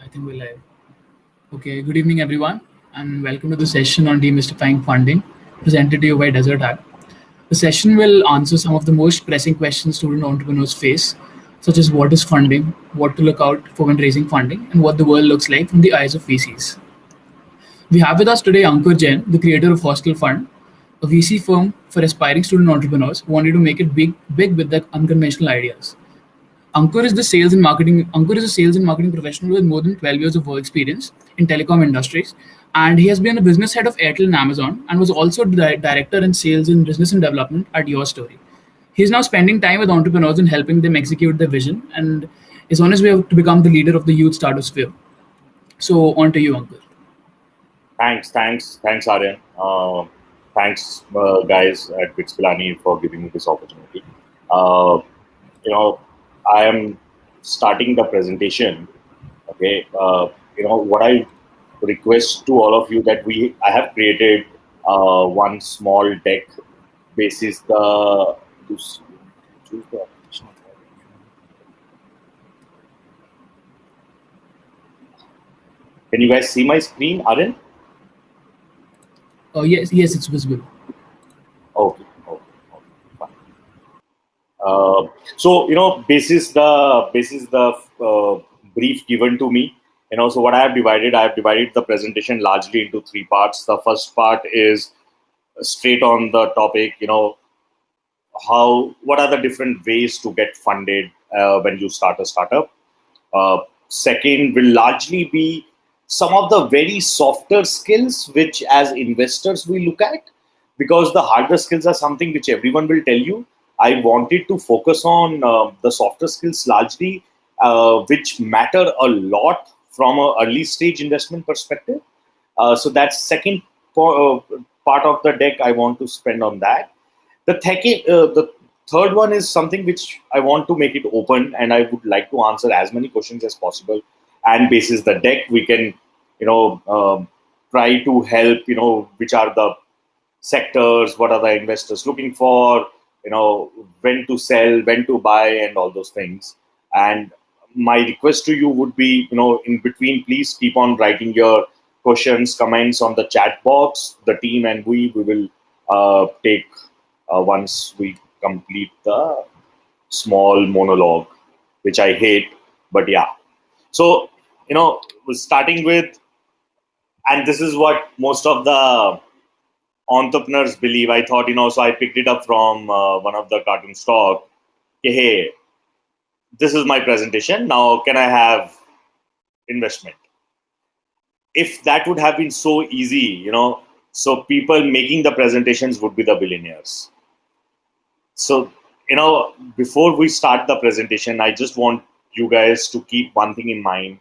think we're live. Okay, good evening, everyone, and welcome to the session on demystifying funding, presented to you by Desert Hack. The session will answer some of the most pressing questions student entrepreneurs face, such as what is funding, what to look out for when raising funding, and what the world looks like from the eyes of VCs. We have with us today Ankur Jain, the creator of HostelFund, a VC firm for aspiring student entrepreneurs who wanted to make it big with their unconventional ideas. Ankur is a sales and marketing professional with more than 12 years of work experience in telecom industries, and he has been a business head of Airtel and Amazon, and was also director in sales and business and development at Your Story. He is now spending time with entrepreneurs and helping them execute their vision, and is on his way to become the leader of the youth startup sphere. So on to you, Ankur. Thanks, Aryan. Thanks, guys at BITS Pilani for giving me this opportunity. I am starting the presentation. Okay, what I request to all of you that I have created one small deck basis the. Choose the Can you guys see my screen, Aryan? Yes, it's visible. Okay, fine. So basis the brief given to me. So what I have divided the presentation largely into three parts. The first part is straight on the topic. What are the different ways to get funded when you start a startup. Second will largely be some of the very softer skills which as investors we look at, because the harder skills are something which everyone will tell you. I wanted to focus on the softer skills largely, which matter a lot from an early stage investment perspective. So that's second part of the deck I want to spend on that. The third one is something which I want to make it open, and I would like to answer as many questions as possible. And basis the deck, we can, try to help, which are the sectors, what are the investors looking for, when to sell, when to buy, and all those things. And my request to you would be, in between, please keep on writing your questions, comments on the chat box. The team and we will take once we complete the small monologue, which I hate, but yeah. So, starting with, and this is what most of the entrepreneurs believe. I thought, so I picked it up from one of the cartoon stock. Hey, this is my presentation. Now, can I have investment? If that would have been so easy, so people making the presentations would be the billionaires. So, before we start the presentation, I just want you guys to keep one thing in mind.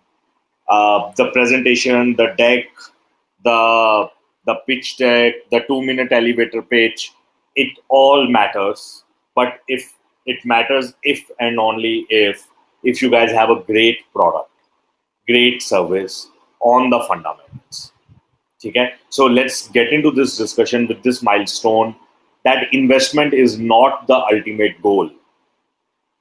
The presentation, the deck, the pitch deck, the 2-minute elevator pitch, it all matters. But if it matters if and only if you guys have a great product, great service on the fundamentals. Okay? So let's get into this discussion with this milestone that investment is not the ultimate goal.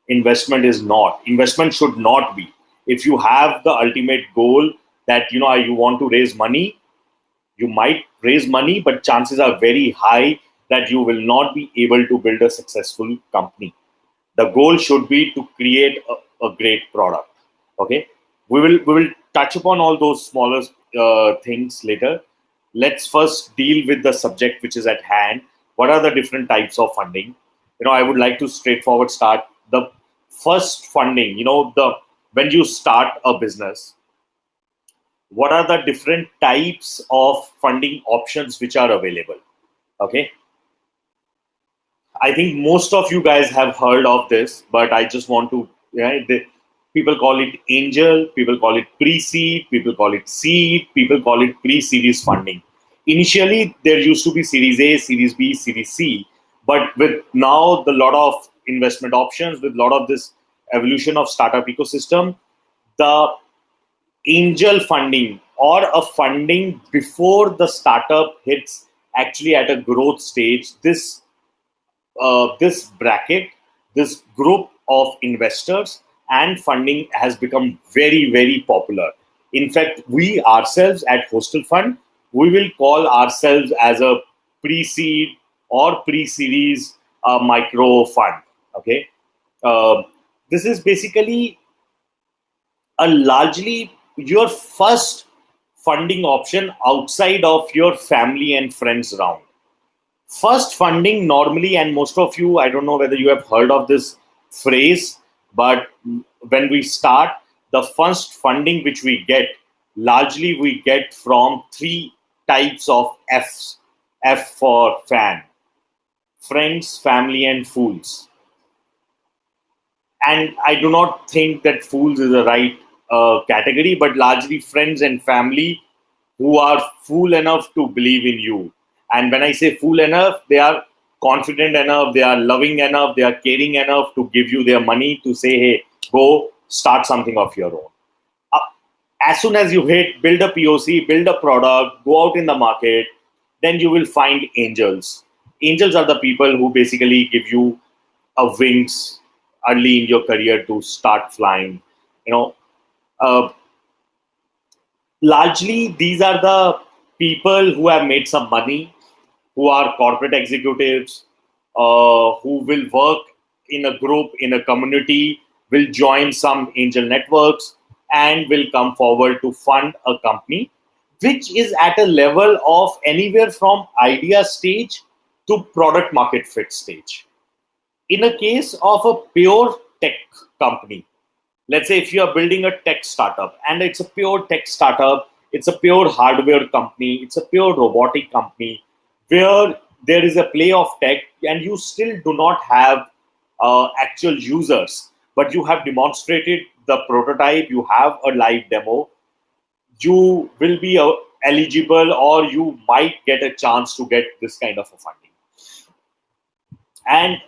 Investment should not be. If you have the ultimate goal that you want to raise money, you might raise money, but chances are very high that you will not be able to build a successful company. The goal should be to create a great product. Okay, we will touch upon all those smaller things later. Let's first deal with the subject which is at hand. What are the different types of funding? I would like to straightforward start. The first funding, when you start a business, what are the different types of funding options which are available? Okay. I think most of you guys have heard of this, but I just want to, people call it angel, people call it pre-seed, people call it seed, people call it pre-series funding. Initially, there used to be Series A, Series B, Series C, but with now the lot of investment options, with a lot of this evolution of startup ecosystem, the angel funding or a funding before the startup hits actually at a growth stage, this bracket, this group of investors and funding has become very, very popular. In fact, we ourselves at HostelFund, we will call ourselves as a pre-seed or pre-series micro fund. Okay, this is basically a largely your first funding option outside of your family and friends round. First funding normally, and most of you, I don't know whether you have heard of this phrase, but when we start, the first funding which we get, largely we get from three types of Fs. F for fan: friends, family, and fools. And I do not think that fools is the right category, but largely friends and family who are fool enough to believe in you. And when I say fool enough, they are confident enough, they are loving enough, they are caring enough to give you their money to say, hey, go start something of your own. As soon as you build a POC, build a product, go out in the market, then you will find angels. Angels are the people who basically give you a wings early in your career to start flying. Largely, these are the people who have made some money, who are corporate executives, who will work in a group, in a community, will join some angel networks, and will come forward to fund a company, which is at a level of anywhere from idea stage to product market fit stage. In a case of a pure tech company, let's say if you are building a tech startup and it's a pure tech startup, it's a pure hardware company, it's a pure robotic company where there is a play of tech and you still do not have actual users, but you have demonstrated the prototype, you have a live demo, you will be eligible, or you might get a chance to get this kind of a funding. And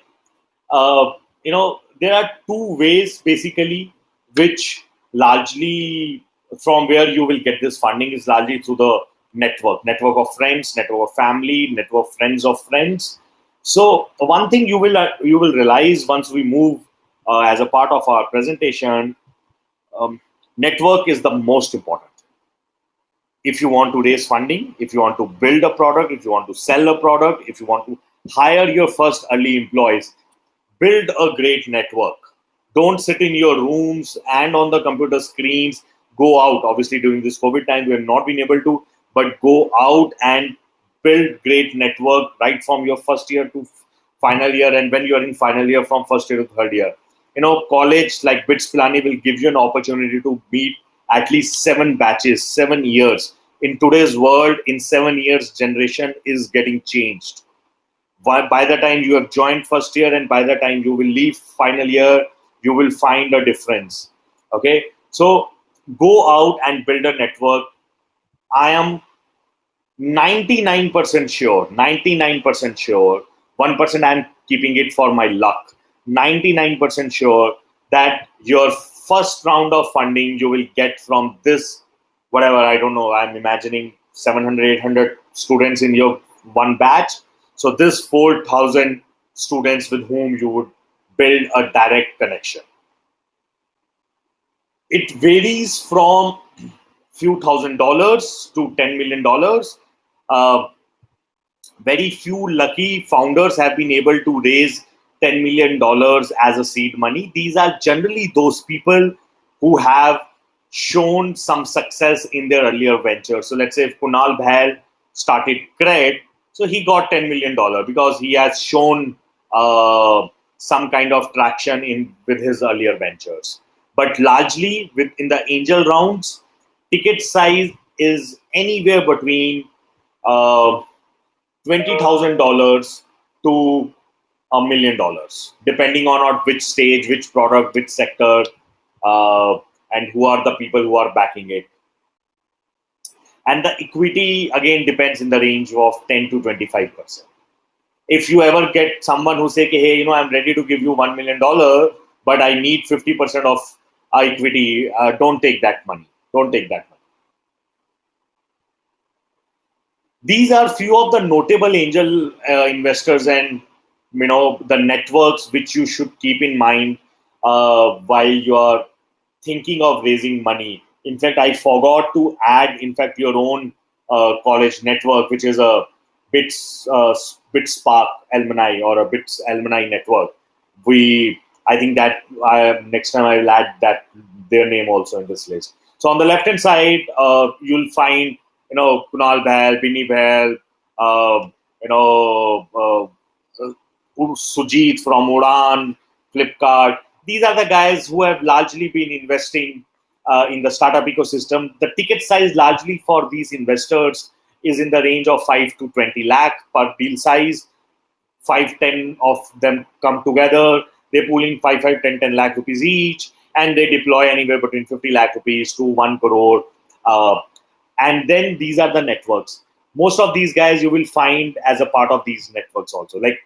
there are two ways basically, which largely from where you will get this funding is largely through the network of friends, network of family, network of friends of friends. So one thing you will realize once we move as a part of our presentation, network is the most important. If you want to raise funding, if you want to build a product, if you want to sell a product, if you want to hire your first early employees, build a great network. Don't sit in your rooms and on the computer screens. Go out. Obviously, during this COVID time, we have not been able to, but go out and build great network right from your first year to final year. And when you are in final year, from first year to third year. College like BITS Pilani will give you an opportunity to meet at least 7 batches, 7 years. In today's world, in 7 years, generation is getting changed. By the time you have joined first year and by the time you will leave final year, you will find a difference. Okay, so go out and build a network. I am 99% sure, 1% I'm keeping it for my luck, 99% sure that your first round of funding you will get from this, whatever, I don't know, I'm imagining 700, 800 students in your one batch. So this 4,000 students with whom you would build a direct connection. It varies from few $1,000s to $10 million. Very few lucky founders have been able to raise $10 million as a seed money. These are generally those people who have shown some success in their earlier venture. So let's say if Kunal Bhal started Cred, so he got $10 million because he has shown some kind of traction with his earlier ventures. But largely in the angel rounds, ticket size is anywhere between $20,000 to $1 million, depending on which stage, which product, which sector, and who are the people who are backing it. And the equity, again, depends in the range of 10 to 25%. If you ever get someone who say, hey, I'm ready to give you $1 million, but I need 50% of equity, don't take that money. Don't take that money. These are few of the notable angel investors and the networks which you should keep in mind while you are thinking of raising money. In fact, I forgot to add, your own college network, which is a BITS Spark alumni or a BITS alumni network. I think that next time I will add their name also in this list. So on the left hand side, you'll find Kunal Bhel, Binny Bhel, Sujit from Udan, Flipkart. These are the guys who have largely been investing in the startup ecosystem. The ticket size largely for these investors is in the range of 5 to 20 lakh per deal size. 5-10 of them come together. They pool in 10 lakh rupees each, and they deploy anywhere between 50 lakh rupees to 1 crore. And then these are the networks. Most of these guys you will find as a part of these networks also. Like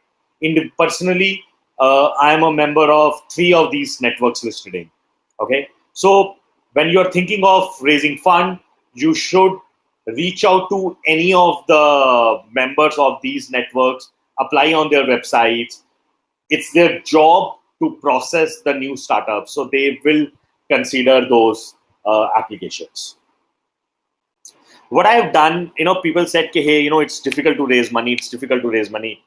personally, I am a member of 3 of these networks listed in. Okay, so when you're thinking of raising fund, you should reach out to any of the members of these networks, apply on their websites. It's their job to process the new startups, so they will consider those applications. What I have done, people said, hey, it's difficult to raise money. It's difficult to raise money.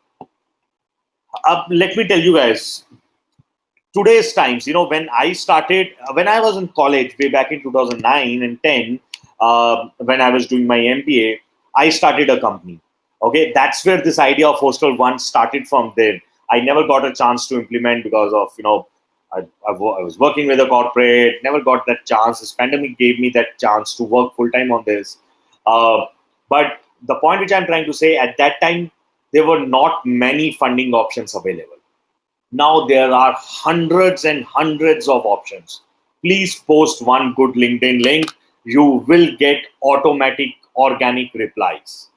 Let me tell you guys, today's times, when I was in college way back in 2009 and 10, when I was doing my MBA, I started a company. Okay, that's where this idea of HostelFund started from there. I never got a chance to implement because of, I was working with a corporate, never got that chance. This pandemic gave me that chance to work full time on this. But the point which I'm trying to say, at that time, there were not many funding options available. Now there are hundreds and hundreds of options. Please post one good LinkedIn link. You will get automatic organic replies.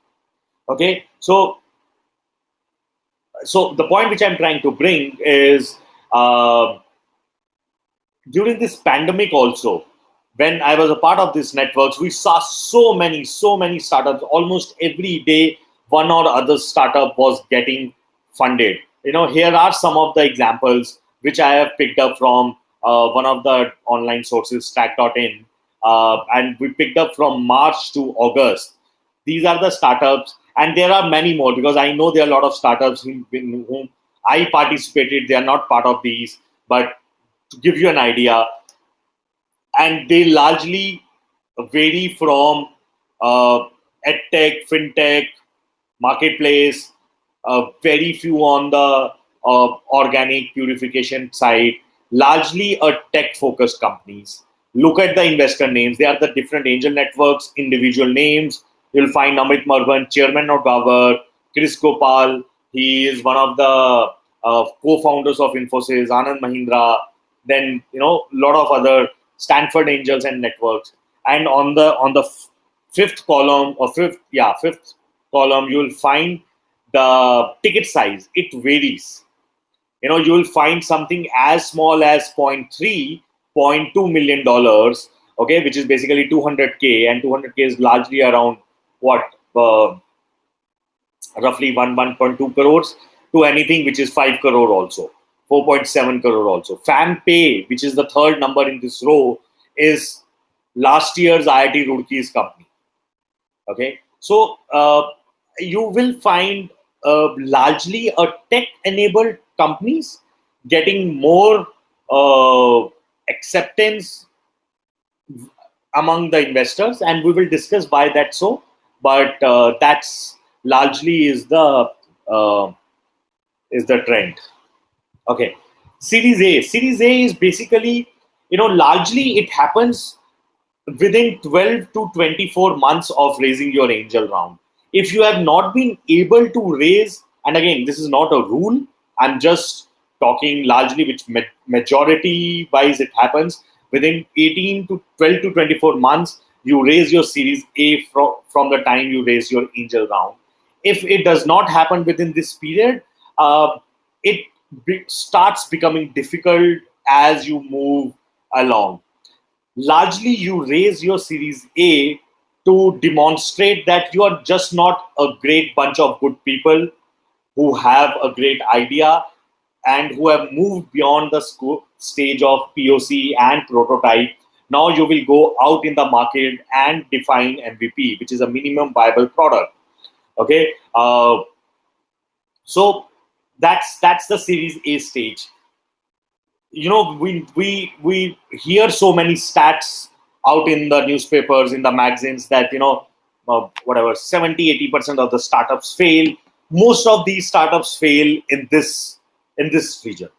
Okay, so the point which I'm trying to bring is during this pandemic also, when I was a part of these networks, we saw so many startups. Almost every day, one or other startup was getting funded. Here are some of the examples which I have picked up from one of the online sources, track.in, and we picked up from March to August. These are the startups, and there are many more because I know there are a lot of startups in whom I participated. They are not part of these, but to give you an idea, and they largely vary from edtech, fintech, marketplace, very few on the organic purification side, largely a tech-focused companies. Look at the investor names. They are the different angel networks, individual names. You'll find Amit Marwan, chairman of Dabar, Chris Gopal. He is one of the co-founders of Infosys, Anand Mahindra. Then lot of other Stanford angels and networks. And on the fifth column, you'll find the ticket size. It varies. You'll find something as small as $0.3, $0.2 million, okay, which is basically 200K, and 200K is largely around roughly 1.2 crores to anything which is 5 crore also, 4.7 crore also. FamPay, which is the third number in this row, is last year's IIT Roorkee's company. Okay, so you will find largely a tech-enabled companies getting more acceptance among the investors, and we will discuss why that's so. But that's largely is the trend. Okay, Series A. Series A is basically, largely it happens within 12 to 24 months of raising your angel round. If you have not been able to raise, and again, this is not a rule, I'm just talking largely which majority wise it happens, within 18 to 12 to 24 months, you raise your Series A from the time you raise your angel round. If it does not happen within this period, it starts becoming difficult as you move along. Largely, you raise your Series A to demonstrate that you are just not a great bunch of good people who have a great idea and who have moved beyond the stage of POC and prototype. Now you will go out in the market and define MVP, which is a minimum viable product. Okay, so that's the Series A stage. We hear so many stats out in the newspapers, in the magazines, that whatever 70-80% of the startups fail. Most of these startups fail in this region,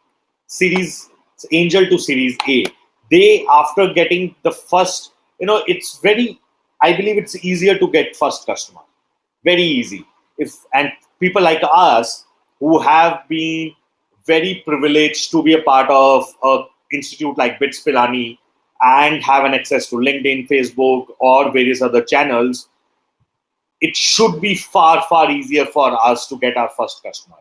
Series Angel to Series A. They, after getting the first, I believe it's easier to get first customer, very easy. And people like us who have been very privileged to be a part of an institute like BITS Pilani and have an access to LinkedIn, Facebook, or various other channels, it should be far, far easier for us to get our first customer.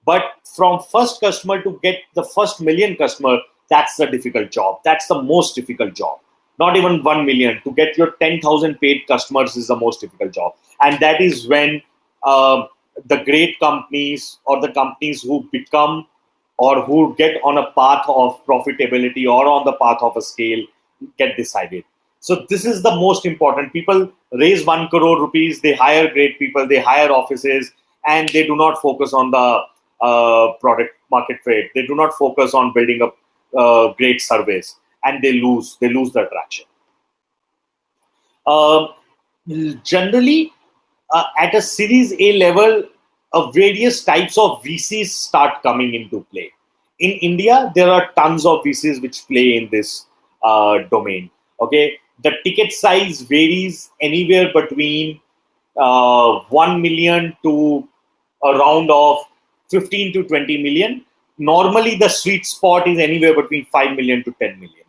But from first customer to get the first million customer, that's the difficult job. That's the most difficult job. Not even 1 million. To get your 10,000 paid customers is the most difficult job. And that is when the great companies, or the companies who become or who get on a path of profitability or on the path of a scale, get decided. So this is the most important. People raise 1 crore rupees, they hire great people, they hire offices, and they do not focus on the product market fit. They do not focus on building a great service, and they lose the traction. Generally, at a Series A level, various types of VCs start coming into play. In India, there are tons of VCs which play in this domain. Okay, the ticket size varies anywhere between 1 million to a round of 15 to 20 million. Normally, the sweet spot is anywhere between 5 million to 10 million.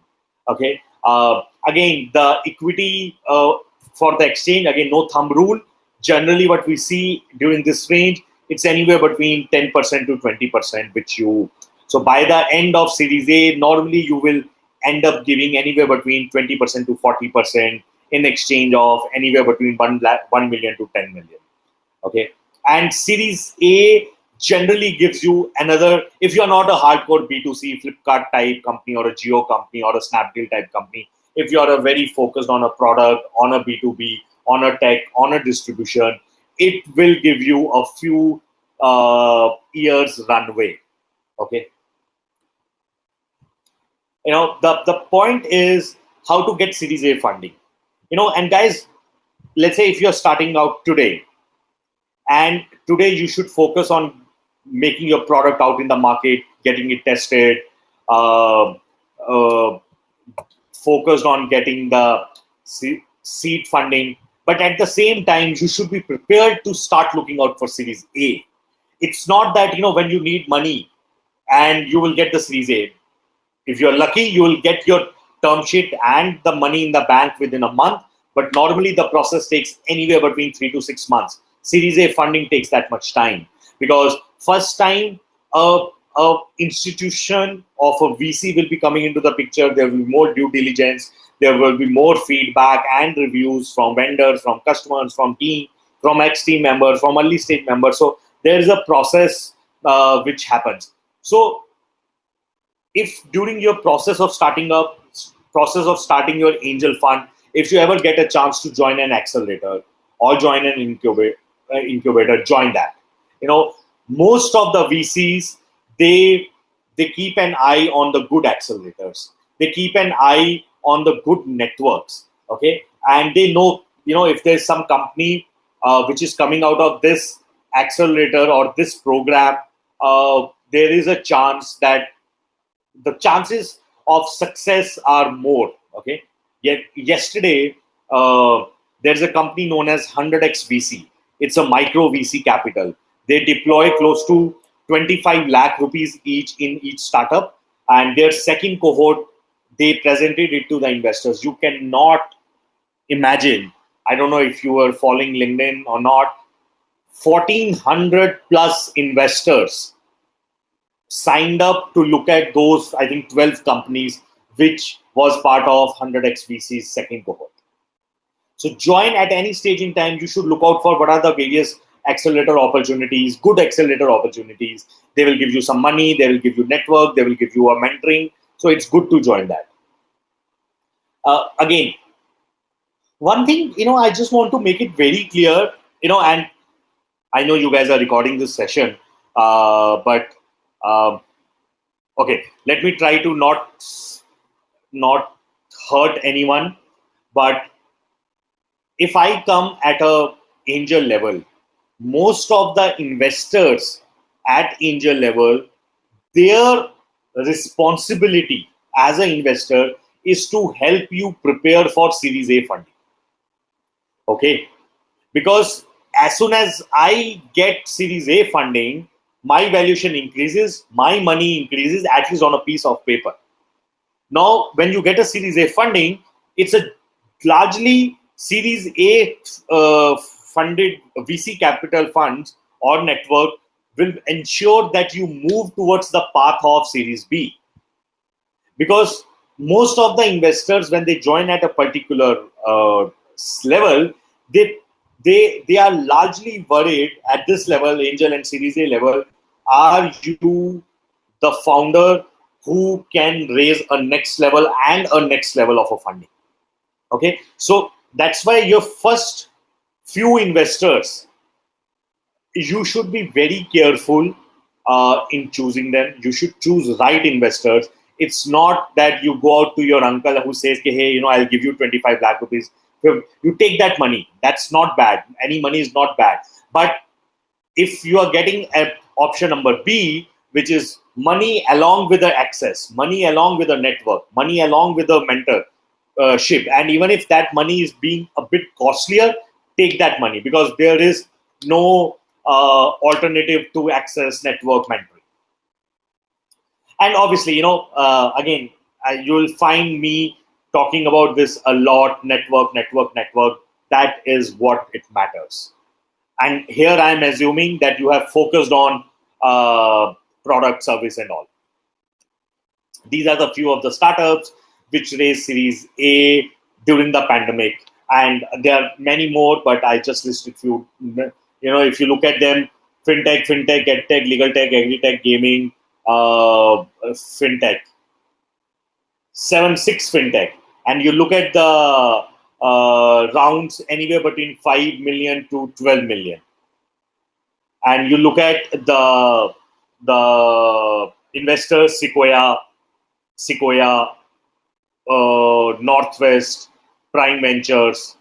Okay. Again, the equity for the exchange, again, no thumb rule. Generally, what we see during this range, it's anywhere between 10% to 20%, so by the end of Series A, normally you will end up giving anywhere between 20% to 40% in exchange of anywhere between 1 million to 10 million. Okay. And Series A generally gives you another, if you're not a hardcore B2C Flipkart type company or a Geo company or a Snapdeal type company, if you're a very focused on a product, on a B2B, on a tech, on a distribution, it will give you a few years runway. Okay. The point is how to get Series A funding. And guys, let's say if you're starting out today, and today you should focus on making your product out in the market, getting it tested, focused on getting the seed funding. But at the same time, you should be prepared to start looking out for Series A. It's not that, when you need money and you will get the Series A. If you're lucky, you will get your term sheet and the money in the bank within a month. But normally the process takes anywhere between 3 to 6 months. Series A funding takes that much time, because first time a institution of a VC will be coming into the picture. There will be more due diligence. There will be more feedback and reviews from vendors, from customers, from team, from ex-team members, from early stage members. So there is a process which happens. So if during your process of starting your angel fund, if you ever get a chance to join an accelerator or join an incubator, join that. Most of the VCs, they keep an eye on the good accelerators. They keep an eye on the good networks. Okay, and they know, if there's some company which is coming out of this accelerator or this program, there is a chance that the chances of success are more. Okay. Yet yesterday, there's a company known as 100x VC. It's a micro VC capital. They deploy close to 25 lakh rupees each in each startup, and their second cohort, they presented it to the investors. You cannot imagine. I don't know if you were following LinkedIn or not. 1,400 plus investors signed up to look at those, I think, 12 companies, which was part of 100x VC's second cohort. So join at any stage in time. You should look out for what are the various accelerator opportunities, good accelerator opportunities. They will give you some money. They will give you network. They will give you a mentoring. So it's good to join that. Again, one thing, I just want to make it very clear, and I know you guys are recording this session, but okay, let me try to not hurt anyone. But if I come at a angel level, most of the investors at angel level, their responsibility as an investor is to help you prepare for Series A funding. Okay, because as soon as I get Series A funding, my valuation increases, my money increases, at least on a piece of paper. Now, when you get a Series A funding, it's a largely Series A funded VC capital funds or network will ensure that you move towards the path of Series B. Because most of the investors, when they join at a particular level, they are largely worried at this level, angel and Series A level, are you the founder who can raise a next level and a next level of a funding? Okay, so that's why your first few investors, you should be very careful in choosing them. You should choose right investors. It's not that you go out to your uncle who says, hey, I'll give you 25 lakh rupees. You take that money. That's not bad. Any money is not bad. But if you are getting option number B, which is money along with the access, money along with the network, money along with the mentorship, and even if that money is being a bit costlier, take that money, because there is no alternative to access, network, mentoring. And obviously, again, you'll find me talking about this a lot. Network. That is what it matters. And here I am assuming that you have focused on product, service, and all. These are the few of the startups which raised Series A during the pandemic. And there are many more, but I just listed few. If you look at them, fintech, edtech, legal tech, agri-tech, gaming, fintech, 6 fintech. And you look at the rounds anywhere between 5 million to 12 million. And you look at the investors, Sequoia, Northwest, Prime Ventures,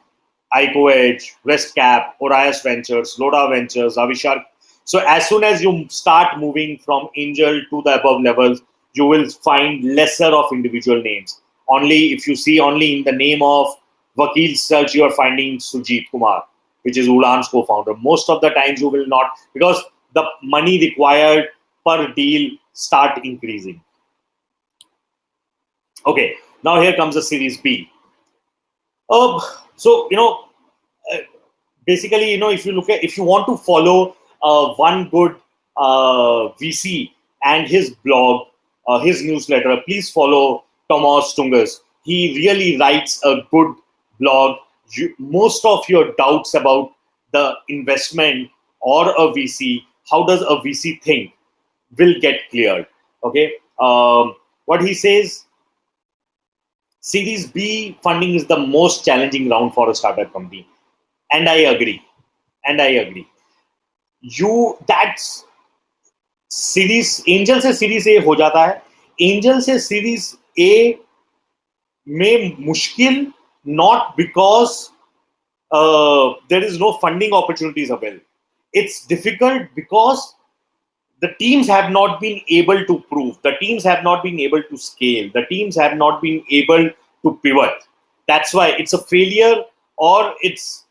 IcoEdge, Westcap, Orias Ventures, Loda Ventures, Avishar. So as soon as you start moving from angel to the above levels, you will find lesser of individual names. Only if you see only in the name of Vakil search, you are finding Sujit Kumar, which is Ulan's co-founder. Most of the times you will not, because the money required per deal start increasing. Okay, now here comes the Series B. So basically, if you want to follow one good VC and his blog, his newsletter, please follow Thomas Tungus. He really writes a good blog. Most of your doubts about the investment or a VC, how does a VC think, will get cleared. Okay, what he says, Series B funding is the most challenging round for a startup company, and I agree. That's Series Angel से Series A हो जाता है. Angel से Series A में मुश्किल, not because there is no funding opportunities available. It's difficult because the teams have not been able to prove. The teams have not been able to scale. The teams have not been able to pivot. That's why it's a failure, or it's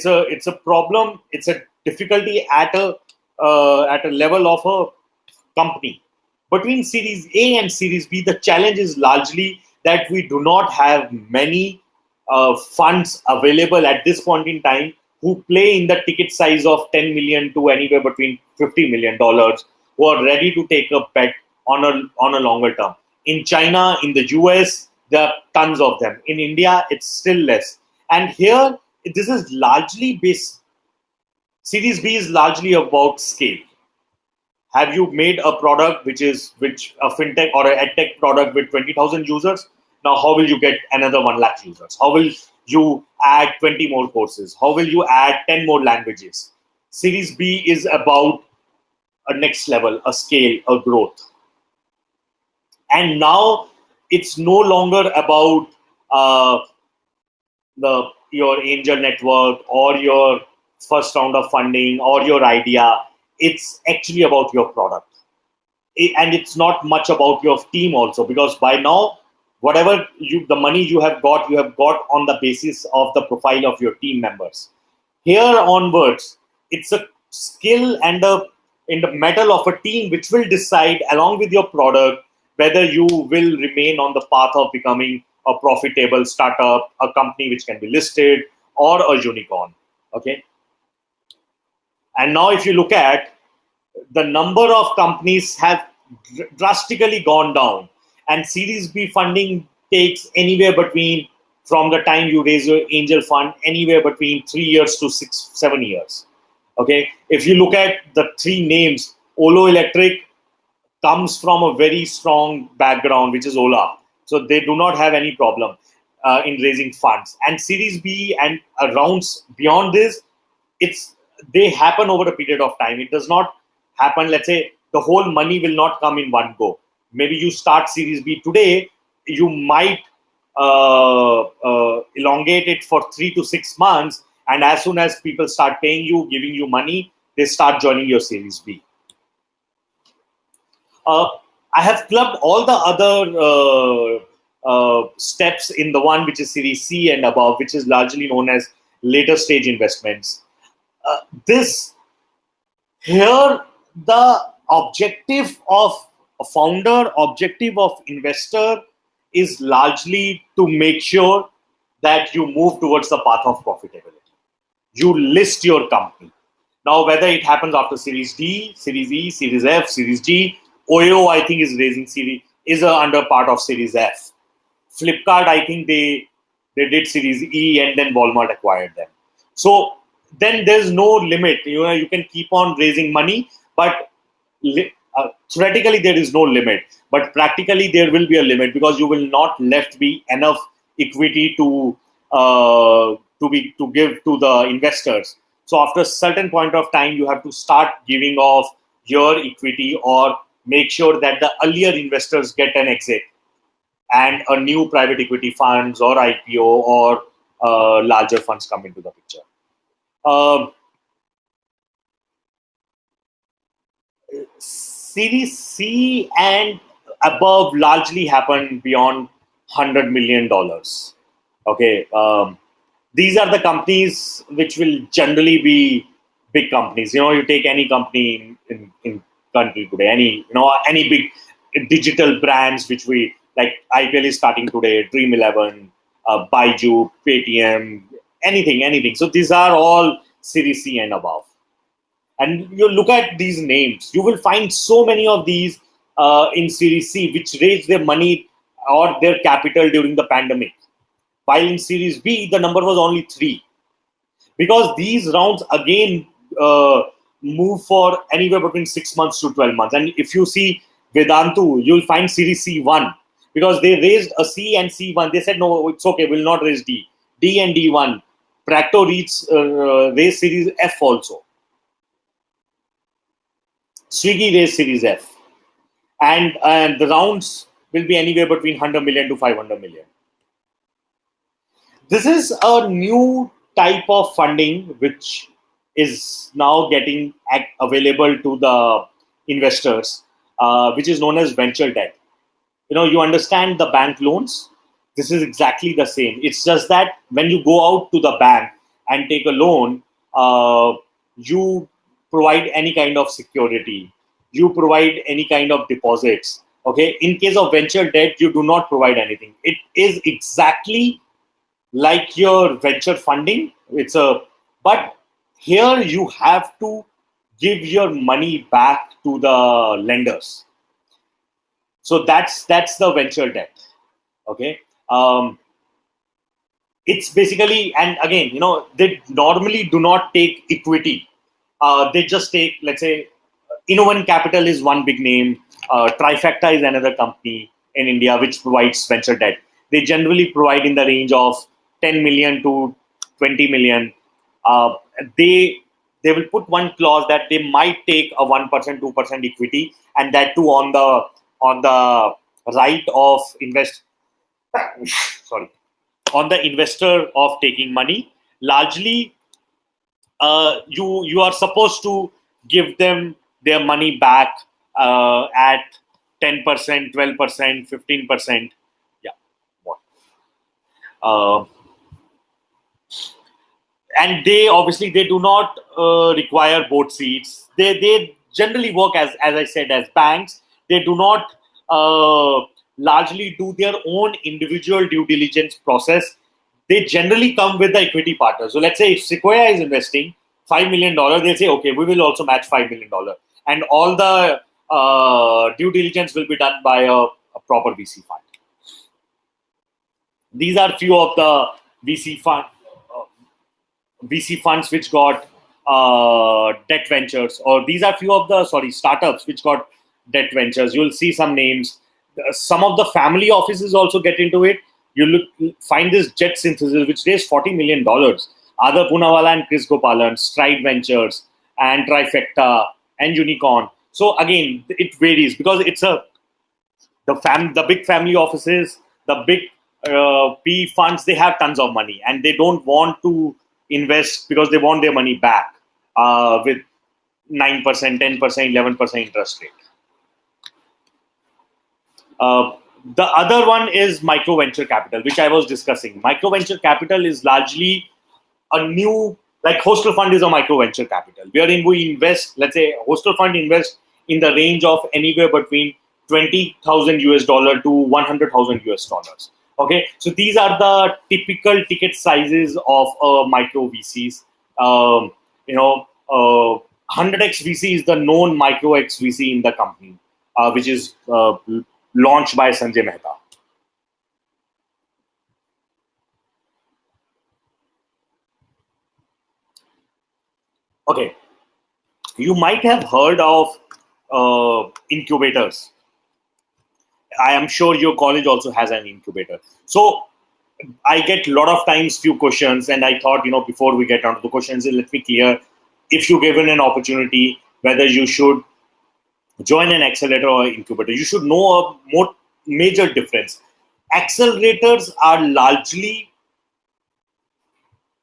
a problem. It's a difficulty at a level of a company. Between Series A and Series B, the challenge is largely that we do not have many funds available at this point in time who play in the ticket size of 10 million to anywhere between $50 million, who are ready to take a bet on a longer term. In China, in the US, there are tons of them. In India, it's still less. And here, this is largely based. Series B is largely about scale. Have you made a product which a fintech or an edtech product with 20,000 users? Now, how will you get another 1 lakh users? How will you add 20 more courses? How will you add 10 more languages? Series B is about a next level, a scale, a growth. And now it's no longer about your angel network or your first round of funding or your idea. It's actually about your product. And it's not much about your team also, because by now, whatever the money you have got on the basis of the profile of your team members. Here onwards, it's a skill and in the metal of a team which will decide, along with your product, whether you will remain on the path of becoming a profitable startup, a company which can be listed, or a unicorn. Okay. And now if you look at the number of companies have drastically gone down, and Series B funding takes anywhere between, from the time you raise your angel fund, anywhere between 3 years to 6-7 years. Okay. If you look at the 3 names, Olo Electric comes from a very strong background, which is Ola. So they do not have any problem in raising funds. And Series B and rounds beyond this, they happen over a period of time. It does not happen, let's say, the whole money will not come in one go. Maybe you start Series B today, you might elongate it for 3 to 6 months. And as soon as people start paying you, giving you money, they start joining your Series B. I have clubbed all the other steps in the one which is Series C and above, which is largely known as later stage investments. Here, the objective of a founder, objective of investor is largely to make sure that you move towards the path of profitability. You list your company. Now, whether it happens after Series D, Series E, Series F, Series G, OYO, I think, is raising Series, is under part of Series F. Flipkart, I think they did Series E and then Walmart acquired them. So then there's no limit. You can keep on raising money, but theoretically there is no limit. But practically there will be a limit, because you will not left be enough equity to give to the investors. So after a certain point of time, you have to start giving off your equity, or make sure that the earlier investors get an exit and a new private equity funds or IPO or larger funds come into the picture. Series C and above largely happen beyond $100 million. Okay. These are the companies which will generally be big companies. You take any company in country today, any big digital brands which we like. IPL is starting today, Dream 11, Baiju, Paytm, anything. So these are all Series C and above. And you look at these names, you will find so many of these in Series C, which raised their money or their capital during the pandemic. While in Series B, the number was only 3. Because these rounds, again, move for anywhere between 6 months to 12 months. And if you see Vedantu, you'll find Series C1. Because they raised a C and C1. They said, no, it's okay, we'll not raise D. D and D1. Practo raised Series F also. Swiggy raised Series F. And the rounds will be anywhere between 100 million to 500 million. This is a new type of funding which is now getting available to the investors, which is known as venture debt. You understand the bank loans. This is exactly the same. It's just that when you go out to the bank and take a loan, you provide any kind of security. You provide any kind of deposits. Okay. In case of venture debt, you do not provide anything. It is exactly like your venture funding. But here you have to give your money back to the lenders. So that's the venture debt. Okay. It's basically, and again, they normally do not take equity. They just take, let's say, Innovan Capital is one big name. Trifecta is another company in India which provides venture debt. they generally provide in the range of 10 million to 20 million. They will put one clause that they might take a 1%, 2% equity, and that too on the right of sorry, on the investor of taking money. Largely, you are supposed to give them their money back at 10%, 12%, 15%. Yeah. What? And they obviously they do not require board seats. They generally work as I said, as banks. They do not largely do their own individual due diligence process. They generally come with the equity partner. So let's say if Sequoia is investing $5 million, they say, okay, we will also match $5 million, and all the due diligence will be done by a proper VC fund. These are few of the VC funds which got debt ventures, or these are few of the startups which got debt ventures. You'll see some names. Some of the family offices also get into it. You find this Jet Synthesis, which raised $40 million. Adar Poonawalla and Chris Gopalan, Stride Ventures, and Trifecta, and Unicorn. So again, it varies because it's the big family offices, the big PE funds. They have tons of money, and they don't want to invest because they want their money back with 9%, 10%, 11% interest rate. The other one is micro venture capital, which I was discussing. Micro venture capital is largely a new, like HostelFund is a micro venture capital, wherein we invest. Let's say HostelFund invest in the range of anywhere between $20,000 to $100,000. Okay, so these are the typical ticket sizes of micro VCs. 100x VC is the known micro X VC in the company, which is launched by Sanjay Mehta. Okay, you might have heard of incubators. I am sure your college also has an incubator. So I get a lot of times few questions, and I thought, before we get onto the questions, let me clear, if you're given an opportunity, whether you should join an accelerator or incubator, you should know a more major difference. Accelerators are largely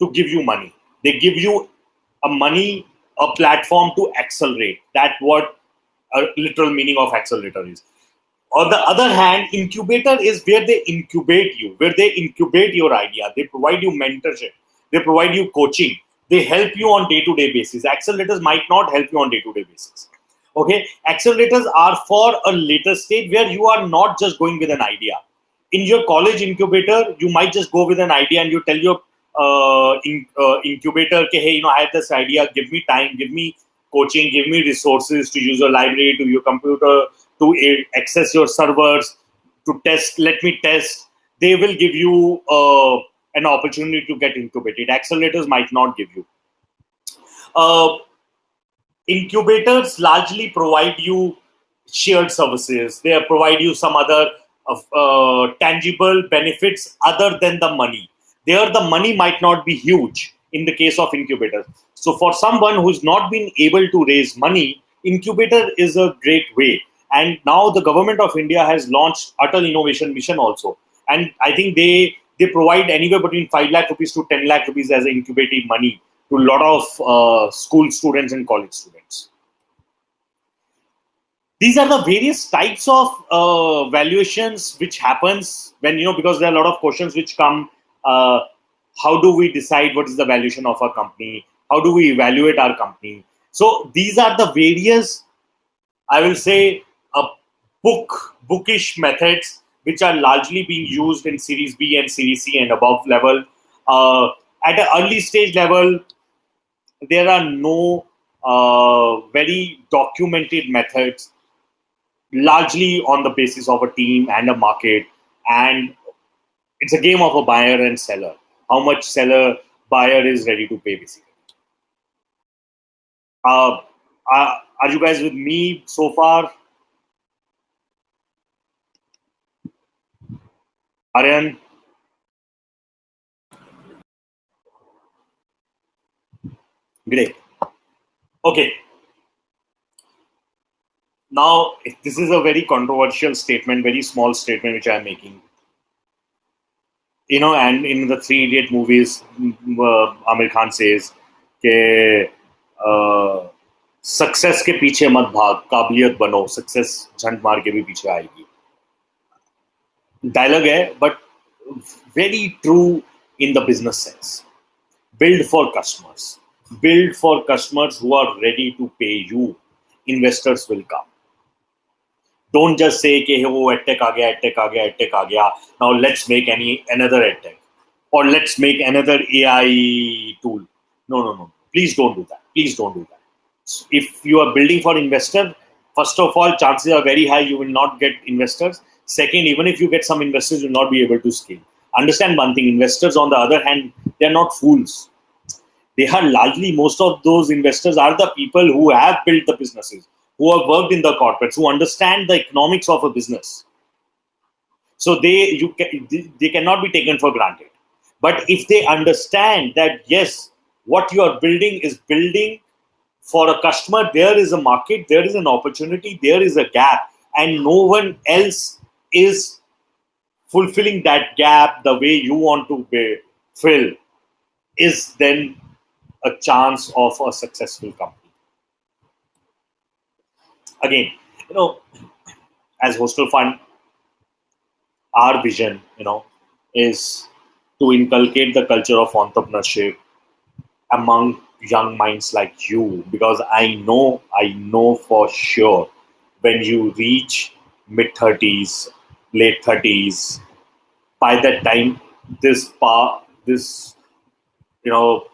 to give you money. They give you a platform to accelerate. That's what a literal meaning of accelerator is. On the other hand, incubator is where they incubate you, where they incubate your idea. They provide you mentorship. They provide you coaching. They help you on day-to-day basis. Accelerators might not help you on day-to-day basis. Okay, accelerators are for a later stage where you are not just going with an idea. In your college incubator, you might just go with an idea and you tell your incubator, hey, I have this idea. Give me time. Give me coaching. Give me resources to use your library, to your computer, to access your servers, to test. Let me test. They will give you an opportunity to get incubated. Accelerators might not give you. Incubators largely provide you shared services. They provide you some other tangible benefits other than the money. There, the money might not be huge in the case of incubators. So for someone who's not been able to raise money, incubator is a great way. And now the government of India has launched Atal Innovation Mission also. And I think they provide anywhere between 5 lakh rupees to 10 lakh rupees as incubating money to a lot of school students and college students. These are the various types of valuations which happens when, because there are a lot of questions which come. How do we decide what is the valuation of our company? How do we evaluate our company? So these are the various, I will say, bookish methods which are largely being used in Series B and Series C and above level. At an early stage level, there are no very documented methods, largely on the basis of a team and a market. And it's a game of a buyer and seller. How much buyer is ready to pay, basically. Are you guys with me so far? Aryan? Great. Okay. Now, this is a very controversial statement, very small statement which I am making. And in the Three Idiot movies, Amir Khan says, कि success के पीछे मत भाग, काबिलियत बनो, success झंड मार के भी पीछे आएगी. Dialogue है, but very true in the business sense. Build for customers. Build for customers who are ready to pay you. Investors will come. Don't just say कि वो edtech आ गया, edtech आ गया, edtech आ गया. Now let's make another edtech, or let's make another AI tool. No. Please don't do that. Please don't do that. If you are building for investor, first of all, chances are very high you will not get investors. Second, even if you get some investors, you will not be able to scale. Understand one thing: investors, on the other hand, they are not fools. They are largely, most of those investors are the people who have built the businesses, who have worked in the corporates, who understand the economics of a business. So they cannot be taken for granted. But if they understand that, yes, what you are building is building for a customer, there is a market, there is an opportunity, there is a gap, and no one else is fulfilling that gap the way you want to fill, is then a chance of a successful company. Again, as HostelFund, our vision, is to inculcate the culture of entrepreneurship among young minds like you, because I know for sure when you reach mid-30s, late 30s, by that time this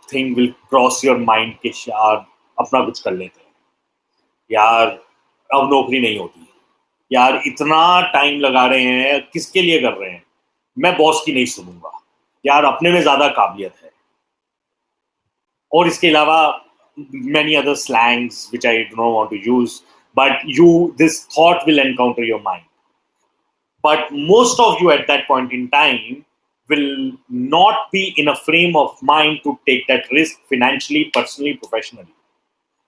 thing will cross your mind कि यार अपना कुछ कर लेते हैं, यार अब नौकरी नहीं होती, यार इतना टाइम लगा रहे हैं, किसके लिए कर रहे हैं, मैं बॉस की नहीं सुनूंगा, यार अपने में ज्यादा काबिलियत है. और इसके अलावा many other slangs which I do not want to use, but this thought will encounter your mind. But most of you at that point in time will not be in a frame of mind to take that risk financially, personally, professionally.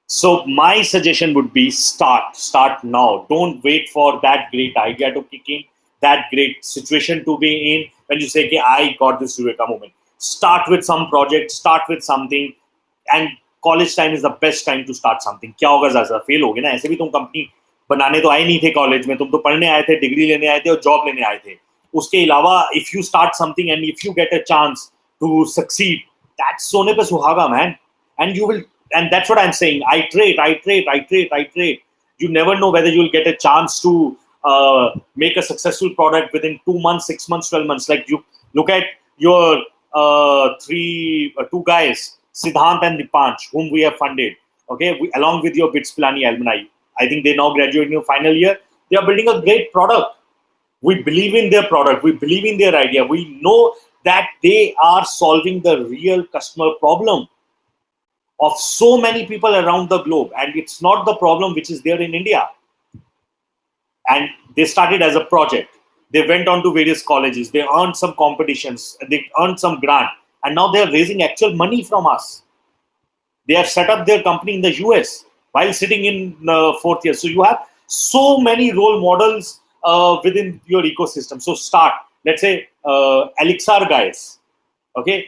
So my suggestion would be start now. Don't wait for that great idea to kick in, that great situation to be in, when you say, okay, I got this Eureka moment. Start with some project, start with something, and college time is the best time to start something. क्या होगा, ज़्यादा fail होगे ना, ऐसे भी तुम company बनाने तो आए नहीं थे कॉलेज में, तुम तो पढ़ने आए थे, डिग्री लेने आए थे और जॉब लेने आए थे. उसके अलावा if you start something and if you get a chance to succeed, that's सोने पे सुहागा, man. And you will, and that's what I'm saying, iterate. You never know whether you'll get a chance to make a successful product within 2 months, 6 months, 12 months. Like you look at your two guys, Siddhant and Dipanch, whom we have funded, okay, along with your BITS Pilani alumni. I think they now graduate in your final year. They are building a great product. We believe in their product. We believe in their idea. We know that they are solving the real customer problem of so many people around the globe. And it's not the problem which is there in India. And they started as a project. They went on to various colleges. They earned some competitions. They earned some grant. And now they're raising actual money from us. They have set up their company in the US while sitting in fourth year. So you have so many role models within your ecosystem. So start. Let's say Elixir guys. Okay,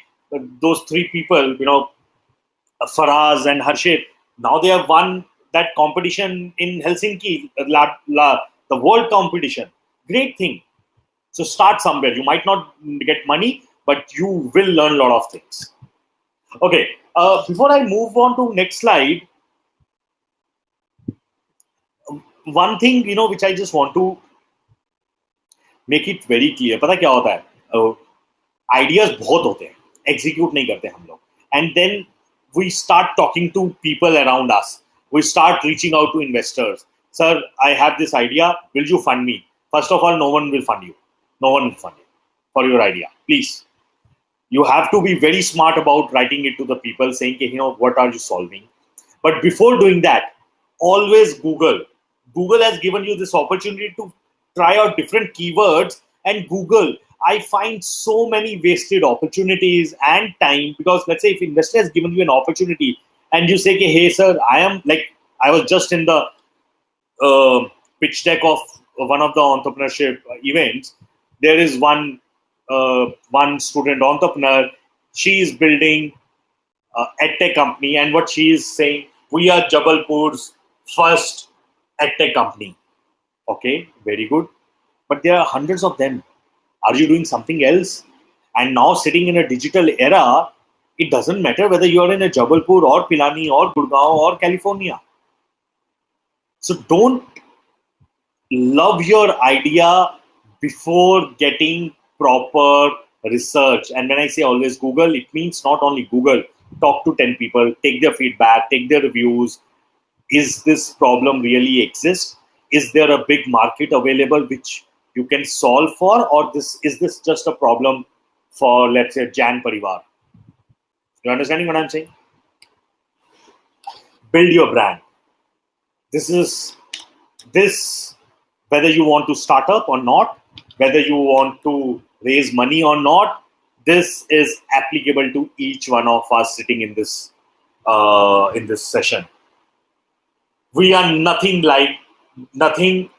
those three people, Faraz and Harshit, now they have won that competition in Helsinki, the world competition. Great thing. So start somewhere. You might not get money, but you will learn a lot of things. Okay, before I move on to next slide, one thing, which I just want to make it very clear. पता क्या होता है? Ideas बहुत होते हैं, execute नहीं करते हम लोग. And then we start talking to people around us. We start reaching out to investors. Sir, I have this idea. Will you fund me? First of all, no one will fund you. No one will fund you for your idea. Please. You have to be very smart about writing it to the people, saying, what are you solving? But before doing that, always Google. Google has given you this opportunity to try out different keywords and Google, I find so many wasted opportunities and time, because let's say if investor has given you an opportunity and you say, hey sir, I was just in the pitch deck of one of the entrepreneurship events. There is one student entrepreneur. She is building edtech company, and what she is saying, we are Jabalpur's first edtech company. Okay, very good. But there are hundreds of them. Are you doing something else? And now sitting in a digital era, it doesn't matter whether you are in a Jabalpur or Pilani or Gurgaon or California. So don't love your idea before getting proper research. And when I say always Google, it means not only Google. Talk to 10 people, take their feedback, take their reviews. Is this problem really exist? Is there a big market available which you can solve for? Or is this just a problem for, let's say, Jan Parivar? You understanding what I'm saying? Build your brand. This, whether you want to start up or not, whether you want to raise money or not, this is applicable to each one of us sitting in this session. We are nothing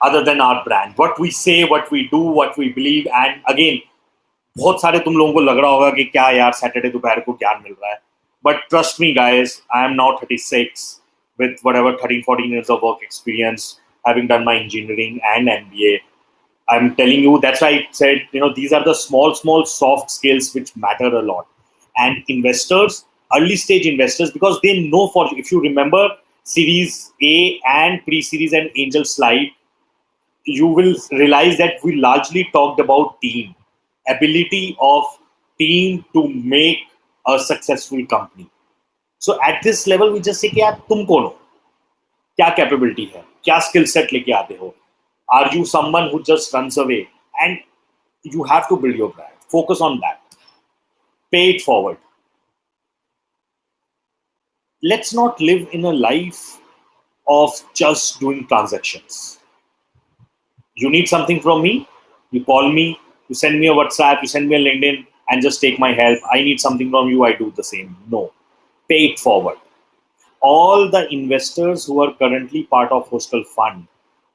other than our brand. What we say, what we do, what we believe. And again, बहुत सारे तुम लोगों को लग रहा होगा कि क्या यार सैटरडे दोपहर को ज्ञान मिल रहा है. But trust me guys, I am now 36 with whatever 13-14 years of work experience, having done my engineering and MBA. I'm telling you, that's why I said, these are the small soft skills which matter a lot. And investors, early stage investors, because they know, if you remember Series A and pre-series and angel slide, you will realize that we largely talked about team, ability of team to make a successful company. So at this level, we just say, यार तुम कौन हो? क्या capability है? क्या skill set लेके आते हो? Are you someone who just runs away? And you have to build your brand. Focus on that. Pay it forward. Let's not live in a life of just doing transactions. You need something from me, you call me, you send me a WhatsApp, you send me a LinkedIn, and just take my help. I need something from you, I do the same. No. Pay it forward. All the investors who are currently part of HostelFund,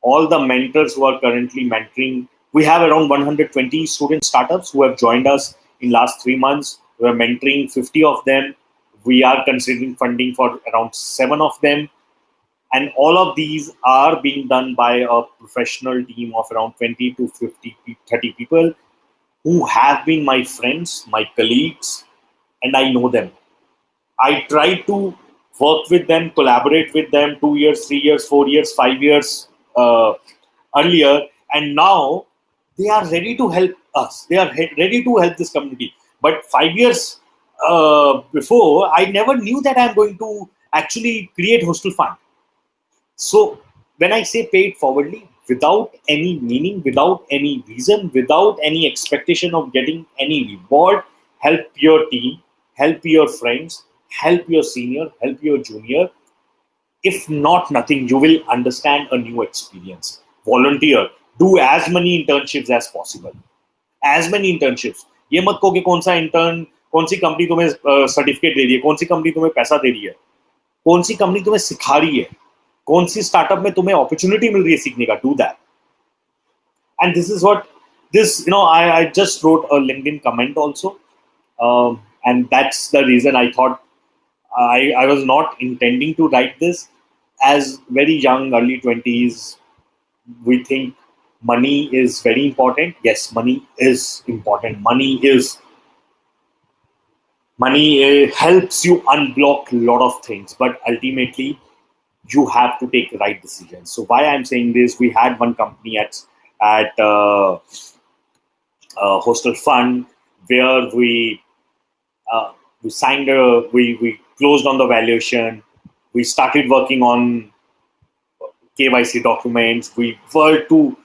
all the mentors who are currently mentoring, we have around 120 student startups who have joined us in last 3 months. We are mentoring 50 of them. We are considering funding for around 7 of them. And all of these are being done by a professional team of around 20 to 50, 30 people who have been my friends, my colleagues, and I know them. I try to work with them, collaborate with them 2 years, 3 years, 4 years, 5 years earlier. And now they are ready to help us. They are ready to help this community. But 5 years before, I never knew that I'm going to actually create HostelFund. So when I say pay it forwardly, without any meaning, without any reason, without any expectation of getting any reward, help your team, help your friends, help your senior, help your junior. If not nothing, you will understand a new experience. Volunteer. Do as many internships as possible. As many internships. ये मत कहो कि कौन सा intern, कौन सी company तुम्हें certificate दे रही है, कौन सी कंपनी तुम्हें पैसा दे रही है, कौन सी कंपनी तुम्हें सिखा रही है, कौन सी स्टार्टअप में तुम्हें अपॉर्चुनिटी मिल रही है सीखने का. Do that. And this is what I just wrote a LinkedIn comment also, and that's the reason I thought I was not intending to write this. As very young, early 20s, we think money is very important. Yes, money is important. Money helps you unblock a lot of things, but ultimately you have to take the right decisions. So why I'm saying this, we had one company at HostelFund where we signed we closed on the valuation. We started working on KYC documents. We were to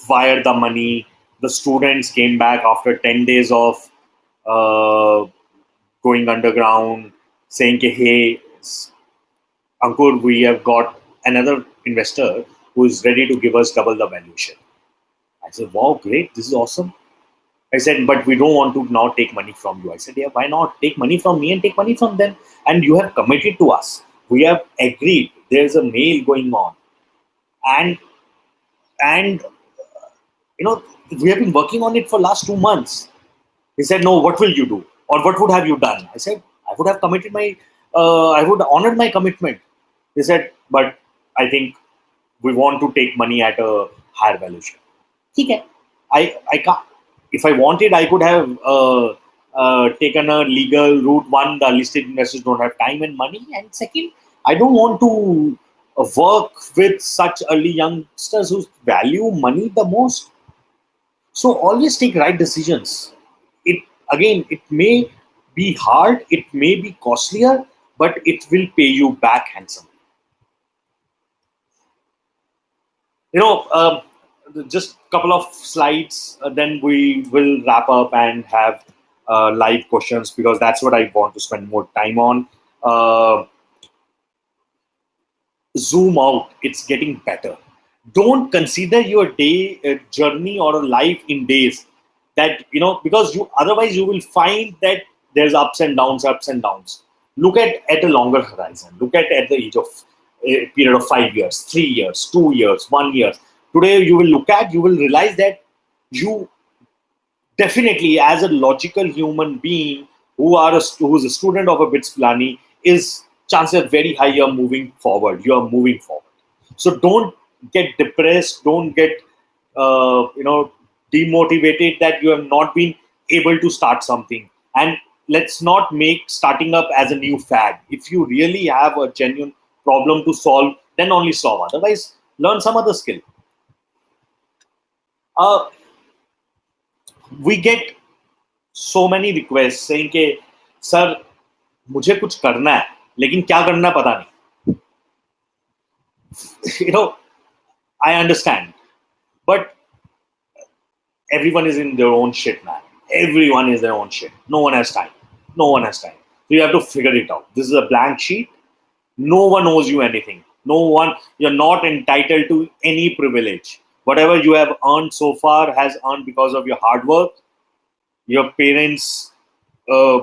wire the money. The students came back after 10 days of going underground, saying, hey, Ankur, we have got another investor who is ready to give us double the valuation. I said, wow, great, this is awesome. I said, but we don't want to now take money from you. I said, yeah, why not? Take money from me and take money from them. And you have committed to us. We have agreed. There's a mail going on. And we have been working on it for last 2 months. He said, no, what will you do? Or what would have you done? I said, I would have I would honored my commitment. He said, but I think we want to take money at a higher valuation. Okay. I can't. If I wanted, I could have taken a legal route. One, the listed investors don't have time and money. And second, I don't want to work with such early youngsters who value money the most. So always take right decisions. It may be hard, it may be costlier, but it will pay you back handsomely. Just a couple of slides, then we will wrap up and have live questions, because that's what I want to spend more time on. Zoom out, it's getting better. Don't consider your day journey or a life in days. That, because otherwise you will find that there's ups and downs. Look at a longer horizon. Look at the age of a period of 5 years, 3 years, 2 years, 1 year. Today you will realize that you definitely, as a logical human being who's a student of a BITS Pilani, is chances are very high you're moving forward. So don't get depressed. Don't get demotivated that you have not been able to start something. And let's not make starting up as a new fad. If you really have a genuine problem to solve, then only solve. Otherwise, learn some other skill. We get so many requests saying कि sir मुझे कुछ करना है लेकिन क्या करना पता नहीं. I understand, but everyone is in their own shit, man. Everyone is their own shit. No one has time. So you have to figure it out. This is a blank sheet. No one owes you anything. You're not entitled to any privilege. Whatever you have earned so far has earned because of your hard work, your parents'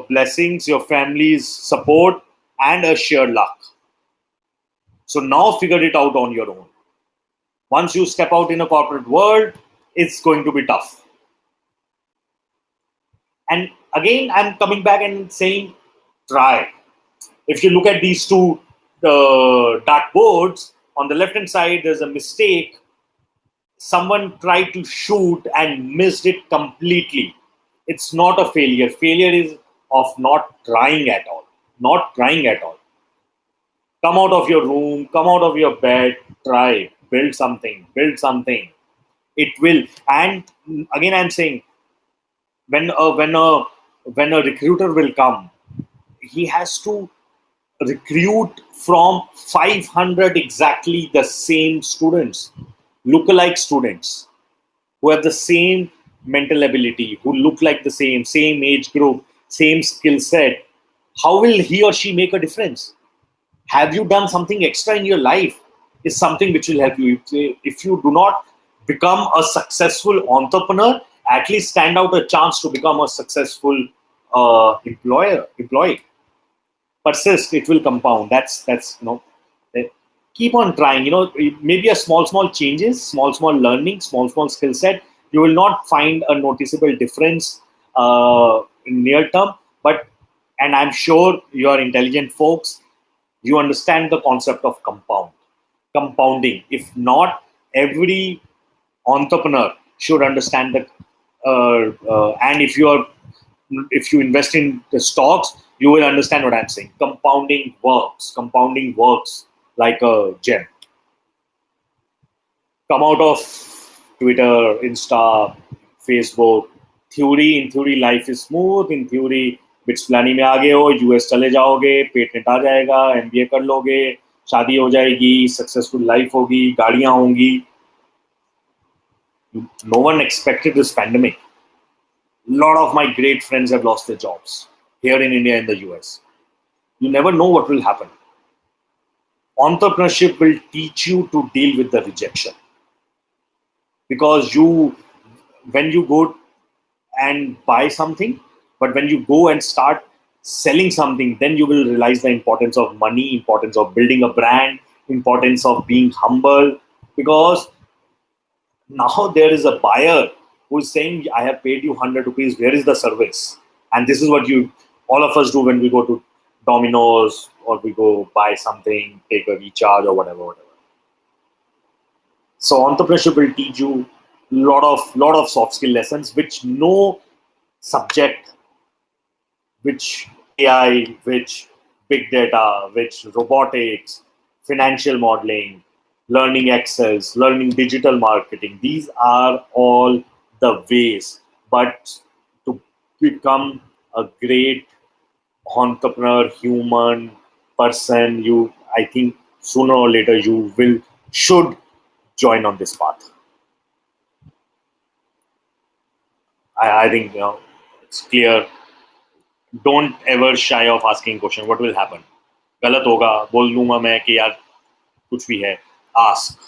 blessings, your family's support, and a sheer luck. So now figure it out on your own. Once you step out in a corporate world, it's going to be tough. And again, I'm coming back and saying, try. If you look at these two dartboards, on the left-hand side, there's a mistake. Someone tried to shoot and missed it completely. It's not a failure. Failure is of not trying at all. Come out of your room, come out of your bed, try, build something. It will. And again, I'm saying, when a recruiter will come, he has to recruit from 500 exactly the same students, lookalike students, who have the same mental ability, who look like the same age group, same skill set. How will he or she make a difference? Have you done something extra in your life? Is something which will help you. If you do not become a successful entrepreneur, at least stand out a chance to become a successful employee. Persist, it will compound. That's keep on trying. Maybe a small changes, small learning, small skill set. You will not find a noticeable difference in near term, and I'm sure you are intelligent folks. You understand the concept of compounding. If not, every entrepreneur should understand that. And if you invest in the stocks, you will understand what I'm saying. Compounding works like a gem. Come out of Twitter, Insta, Facebook. In theory, life is smooth. In theory, BITS Pilani में आ गए हो, US चले जाओगे, patent आ जाएगा, MBA कर लोगे, शादी हो जाएगी, सक्सेसफुल लाइफ होगी, गाड़ियां होंगी. No one expected this pandemic. A lot of my great friends have lost their jobs here in India and the US. You never know what will happen. Entrepreneurship will teach you to deal with the rejection, because you when you go and buy something, but when you go and start selling something, then you will realize the importance of money, importance of building a brand, importance of being humble, because now there is a buyer who is saying, I have paid you 100 rupees, where is the service? And this is what all of us do when we go to Domino's or we go buy something, take a recharge or whatever. So entrepreneurship will teach you lot of soft skill lessons, which no subject, which AI, which big data, which robotics, financial modeling, learning Excel, learning digital marketing, these are all the ways. But to become a great entrepreneur, human person, I think sooner or later you should join on this path. I think it's clear. Don't ever shy of asking question. What will happen? गलत होगा, बोल दूंगा मैं कि यार कुछ भी है. Ask.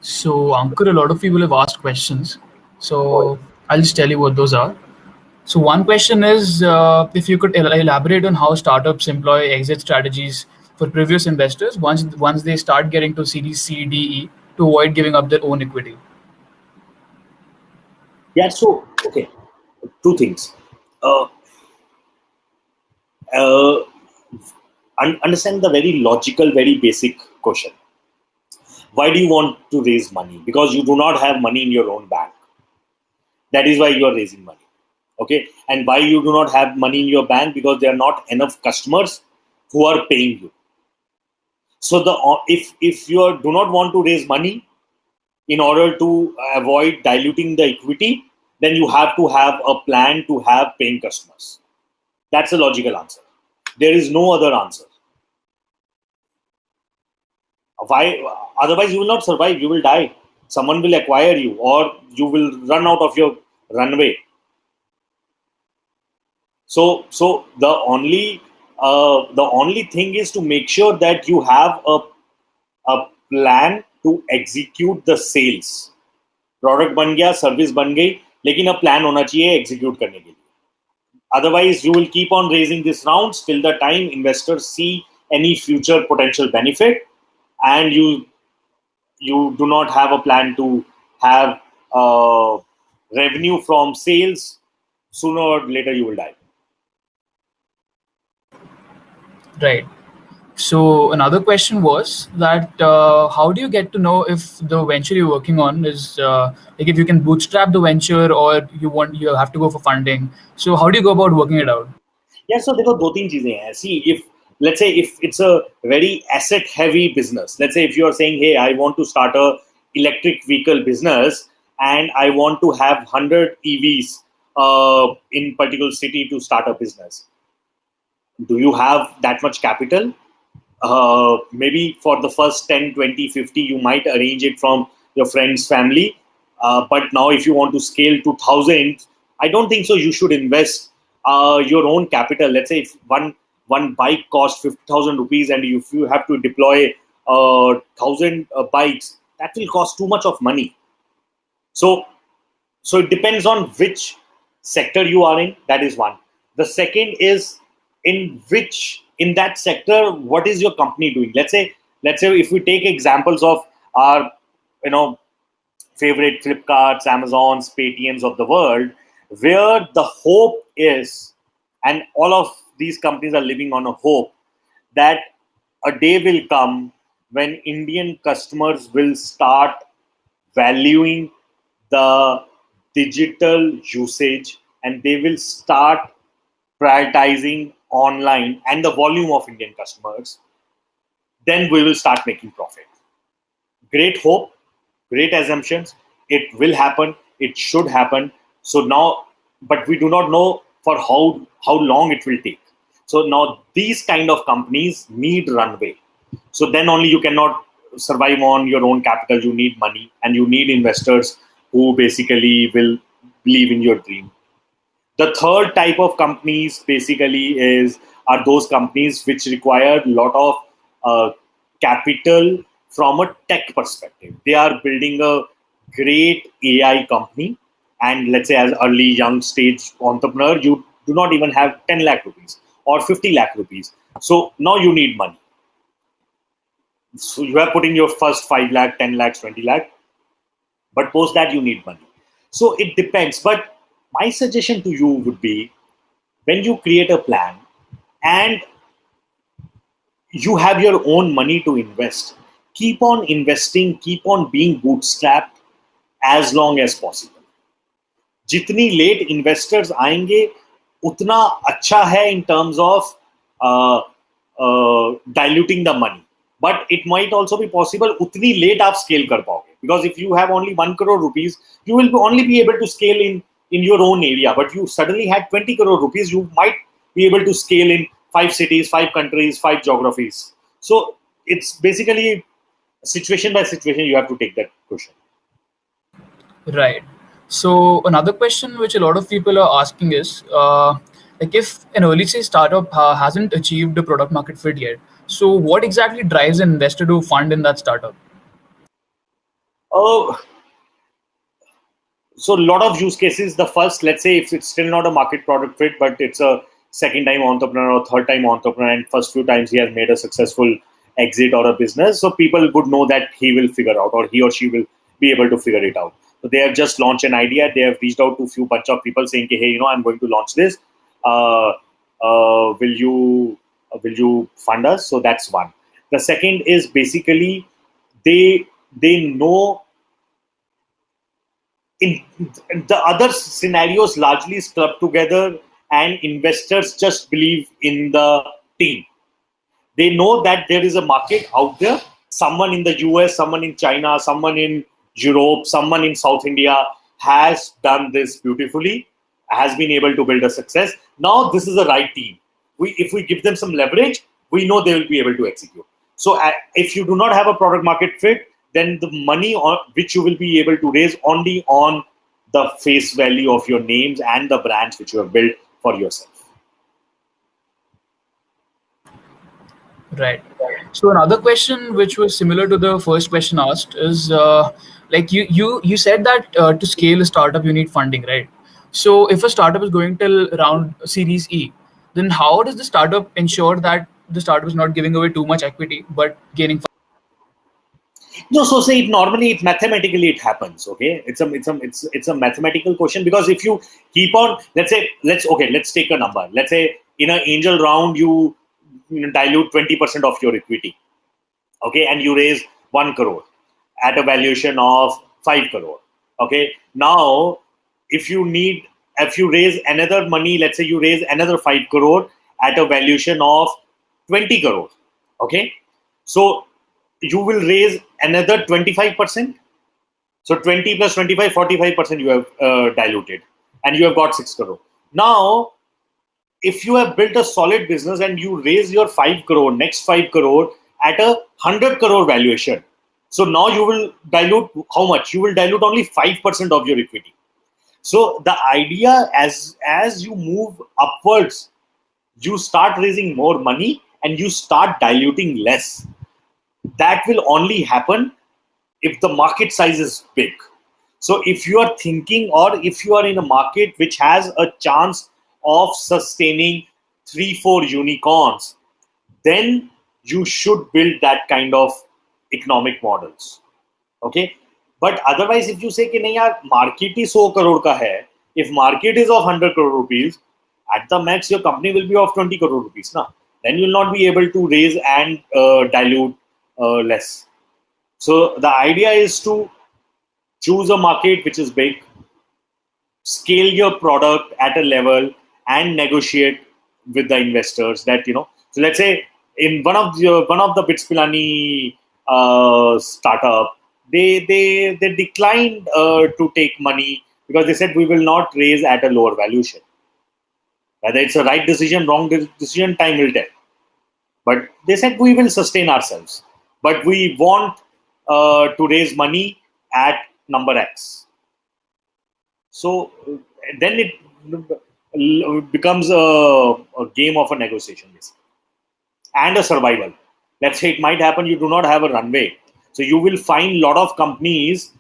So, Ankur, a lot of people have asked questions. So, I'll just tell you what those are. So, one question is if you could elaborate on how startups employ exit strategies for previous investors once they start getting to Series C, D, E to avoid giving up their own equity. Yeah, so, okay, two things. Understand the very logical, very basic question. Why do you want to raise money? Because you do not have money in your own bank. That is why you are raising money. Okay, and why you do not have money in your bank? Because there are not enough customers who are paying you. So if you do not want to raise money in order to avoid diluting the equity, then you have to have a plan to have paying customers. That's a logical answer. There is no other answer. Why? Otherwise, you will not survive. You will die. Someone will acquire you, or you will run out of your runway. So the only thing is to make sure that you have a plan to execute the sales. Product बन गया, service बन गई, लेकिन a plan होना चाहिए execute करने के लिए. Otherwise, you will keep on raising these rounds till the time investors see any future potential benefit, and you do not have a plan to have revenue from sales. Sooner or later, you will die. Right. So another question was that how do you get to know if the venture you're working on is like if you can bootstrap the venture or you have to go for funding? So how do you go about working it out? Yeah, so देखो दो तीन चीजें हैं. See, let's say if it's a very asset heavy business, let's say if you are saying, hey, I want to start a electric vehicle business and I want to have 100 EVs in particular city to start a business. Do you have that much capital? Maybe for the first 10, 20, 50, you might arrange it from your friends, family. But now if you want to scale to 1,000, I don't think so. You should invest your own capital. Let's say if one bike costs 50,000 rupees and if you have to deploy 1,000 bikes, that will cost too much of money. So it depends on which sector you are in. That is one. The second is in that sector, what is your company doing? Let's say if we take examples of our favorite Flipkarts, Amazons, Paytms of the world, where the hope is, and all of these companies are living on a hope that a day will come when Indian customers will start valuing the digital usage and they will start prioritizing online and the volume of Indian customers, then we will start making profit. Great hope, great assumptions. It will happen. It should happen. So now, but we do not know for how long it will take. So now these kind of companies need runway. So then only you cannot survive on your own capital. You need money and you need investors who basically will believe in your dream. The third type of companies basically are those companies which require a lot of capital from a tech perspective. They are building a great AI company. And let's say as early young stage entrepreneur, you do not even have 10 lakh rupees or 50 lakh rupees. So now you need money. So you have put in your first 5 lakh, 10 lakhs, 20 lakh, but post that you need money. So it depends. But my suggestion to you would be, when you create a plan and you have your own money to invest, keep on investing, keep on being bootstrapped as long as possible. जितनी late investors आएंगे उतना अच्छा है in terms of diluting the money. But it might also be possible उतनी late आप scale कर पाओगे. Because if you have only 1 crore rupees, you will only be able to scale in your own area. But you suddenly had 20 crore rupees, you might be able to scale in 5 cities, 5 countries, 5 geographies. So it's basically situation by situation, you have to take that question. Right. So another question which a lot of people are asking is, like if an early stage startup hasn't achieved a product market fit yet, so what exactly drives an investor to fund in that startup? Oh, so a lot of use cases. The first, let's say if it's still not a market product fit, but it's a second time entrepreneur or third time entrepreneur, and first few times he has made a successful exit or a business, so people would know that he will figure out, or he or she will be able to figure it out. So they have just launched an idea. They have reached out to a few bunch of people saying, hey, I'm going to launch this. Will you fund us? So that's one. The second is basically they know. In the other scenarios largely is clubbed together, and investors just believe in the team. They know that there is a market out there. Someone in the US, someone in China, someone in Europe, someone in South India has done this beautifully, has been able to build a success. Now this is the right team. If we give them some leverage, we know they will be able to execute. So if you do not have a product market fit, then the money which you will be able to raise only on the face value of your names and the brands which you have built for yourself. Right. So another question which was similar to the first question asked is, like you said that to scale a startup you need funding, right? So if a startup is going till around Series E, then how does the startup ensure that the startup is not giving away too much equity but gaining? No, so say it normally, it mathematically it happens. Okay, it's a mathematical question, because if you keep on, let's take a number. Let's say in an angel round you dilute 20% of your equity. Okay, and you raise 1 crore at a valuation of 5 crore. Okay, now if you raise another money, let's say you raise another 5 crore at a valuation of 20 crore. Okay, so you will raise another 25%. So 20 plus 25, 45% you have diluted, and you have got 6 crore. Now, if you have built a solid business and you raise your 5 crore, next 5 crore at a 100 crore valuation, so now you will dilute how much? You will dilute only 5% of your equity. So the idea, as you move upwards, you start raising more money and you start diluting less. That will only happen if the market size is big. So if you are thinking, or if you are in a market which has a chance of sustaining 3-4 unicorns, then you should build that kind of economic models. Okay, but otherwise if you say कि नहीं यार market is 100 crore का है, if market is of 100 crore rupees, at the max your company will be of 20 crore rupees na? Then you will not be able to raise and dilute less. So the idea is to choose a market which is big, scale your product at a level, and negotiate with the investors that So let's say in one of the BITS Pilani startup, they declined to take money because they said we will not raise at a lower valuation. Whether it's a right decision, wrong decision, time will tell. But they said we will sustain ourselves, but we want to raise money at number X. So then it becomes a game of a negotiation, basically, and a survival. Let's say it might happen you do not have a runway. So you will find a lot of companies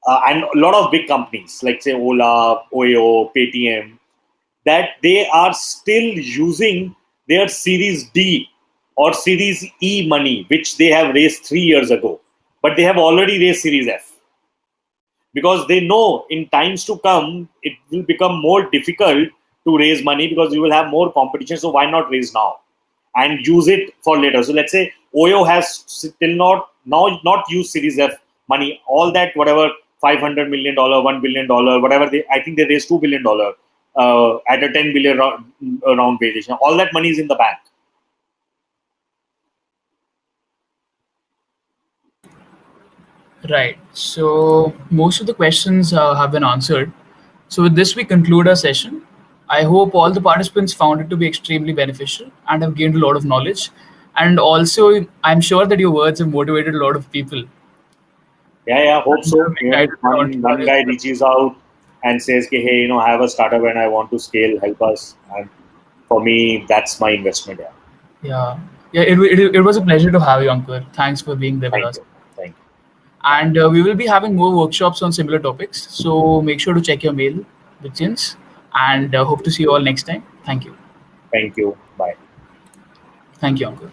and a lot of big companies like say Ola, Oyo, Paytm, that they are still using their Series D or Series E money, which they have raised 3 years ago, but they have already raised Series F. Because they know in times to come, it will become more difficult to raise money because you will have more competition. So why not raise now and use it for later? So let's say Oyo has still not used Series F money. All that, whatever, $500 million, $1 billion, whatever, I think they raised $2 billion at a 10 billion round valuation. All that money is in the bank. Right. So most of the questions have been answered. So with this, we conclude our session. I hope all the participants found it to be extremely beneficial and have gained a lot of knowledge. And also, I'm sure that your words have motivated a lot of people. Yeah, hope And so. excited for One entrepreneurs. guy reaches out and says, hey, I have a startup and I want to scale, help us. And for me, that's my investment. Yeah. Yeah, it was a pleasure to have you, Ankur. Thanks for being there with Thank us. you. Thank you. And we will be having more workshops on similar topics. So make sure to check your mail with Jins. And hope to see you all next time. Thank you. Thank you. Bye. Thank you, Ankur.